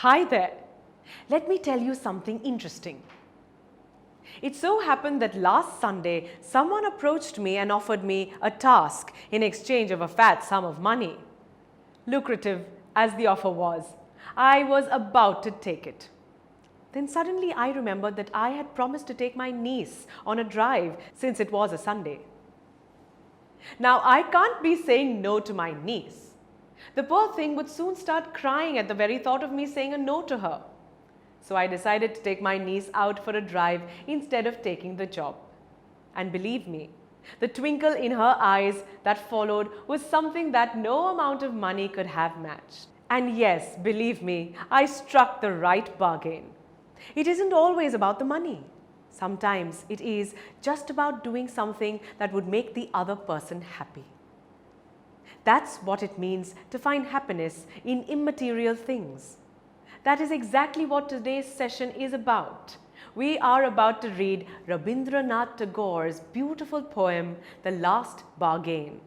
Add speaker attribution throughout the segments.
Speaker 1: Hi there. Let me tell you something interesting. It so happened that last Sunday, someone approached me and offered me a task in exchange of a fat sum of money. Lucrative as the offer was, I was about to take it. Then suddenly I remembered that I had promised to take my niece on a drive since it was a Sunday. Now I can't be saying no to my niece. The poor thing would soon start crying at the very thought of me saying a no to her. So I decided to take my niece out for a drive instead of taking the job. And believe me, the twinkle in her eyes that followed was something that no amount of money could have matched. And yes, believe me, I struck the right bargain. It isn't always about the money. Sometimes it is just about doing something that would make the other person happy. That's what it means to find happiness in immaterial things. That is exactly what today's session is about. We are about to read Rabindranath Tagore's beautiful poem, The Last Bargain.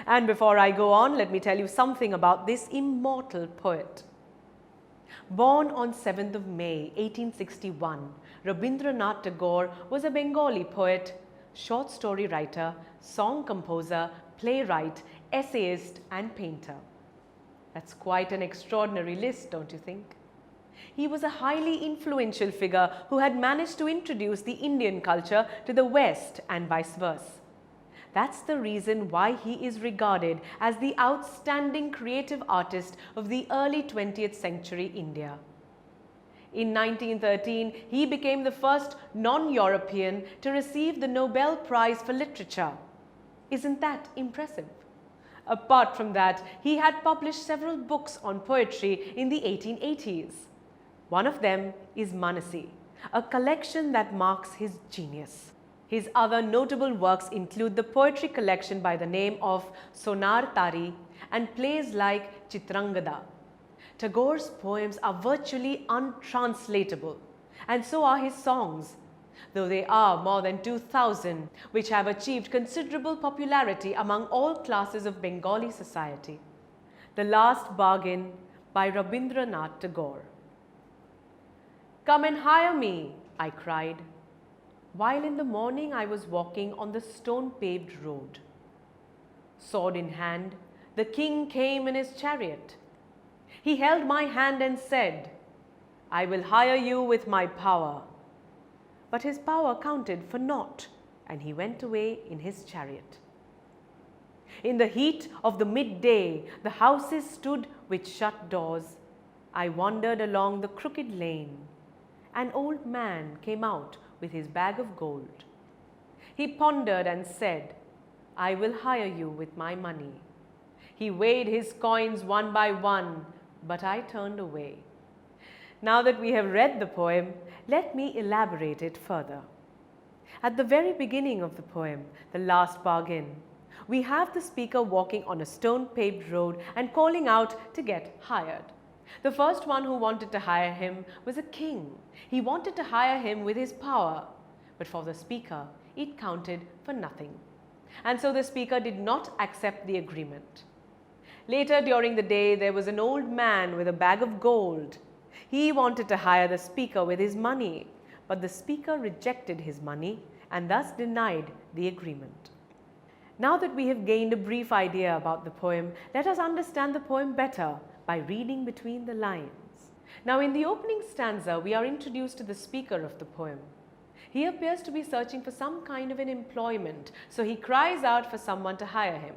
Speaker 1: And before I go on, let me tell you something about this immortal poet. Born on 7th of May, 1861, Rabindranath Tagore was a Bengali poet, short story writer, song composer, playwright, essayist and painter. That's quite an extraordinary list, don't you think? He was a highly influential figure who had managed to introduce the Indian culture to the West and vice versa. That's the reason why he is regarded as the outstanding creative artist of the early 20th century India. In 1913, he became the first non-European to receive the Nobel Prize for Literature. Isn't that impressive? Apart from that, he had published several books on poetry in the 1880s. One of them is Manasi, a collection that marks his genius. His other notable works include the poetry collection by the name of Sonar Tari and plays like Chitrangada. Tagore's poems are virtually untranslatable, and so are his songs, though they are more than 2,000, which have achieved considerable popularity among all classes of Bengali society. The Last Bargain by Rabindranath Tagore. "Come and hire me," I cried, while in the morning I was walking on the stone-paved road. Sword in hand, the king came in his chariot. He held my hand and said, "I will hire you with my power." But his power counted for naught, and he went away in his chariot. In the heat of the midday, the houses stood with shut doors. I wandered along the crooked lane. An old man came out with his bag of gold. He pondered and said, "I will hire you with my money." He weighed his coins one by one, but I turned away. Now that we have read the poem, let me elaborate it further. At the very beginning of the poem, The Last Bargain, we have the speaker walking on a stone-paved road and calling out to get hired. The first one who wanted to hire him was a king. He wanted to hire him with his power, but for the speaker, it counted for nothing. And so the speaker did not accept the agreement. Later during the day, there was an old man with a bag of gold. He wanted to hire the speaker with his money, but the speaker rejected his money and thus denied the agreement. Now that we have gained a brief idea about the poem, let us understand the poem better by reading between the lines. Now in the opening stanza, we are introduced to the speaker of the poem. He appears to be searching for some kind of an employment, so he cries out for someone to hire him.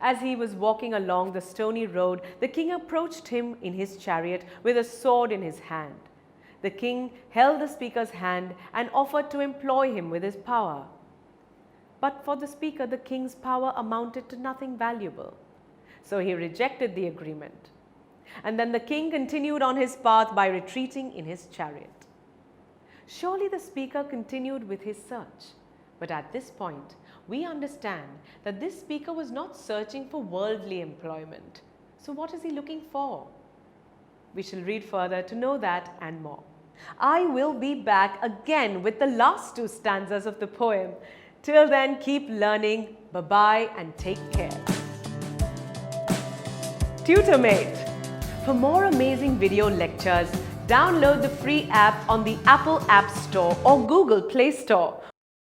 Speaker 1: As he was walking along the stony road, the king approached him in his chariot with a sword in his hand. The king held the speaker's hand and offered to employ him with his power. But for the speaker, the king's power amounted to nothing valuable. So he rejected the agreement. And then the king continued on his path by retreating in his chariot. Surely the speaker continued with his search. But at this point, we understand that this speaker was not searching for worldly employment. So what is he looking for? We shall read further to know that and more. I will be back again with the last two stanzas of the poem. Till then, keep learning. Bye-bye and take care. Tutormate. For more amazing video lectures, download the free app on the Apple App Store or Google Play Store.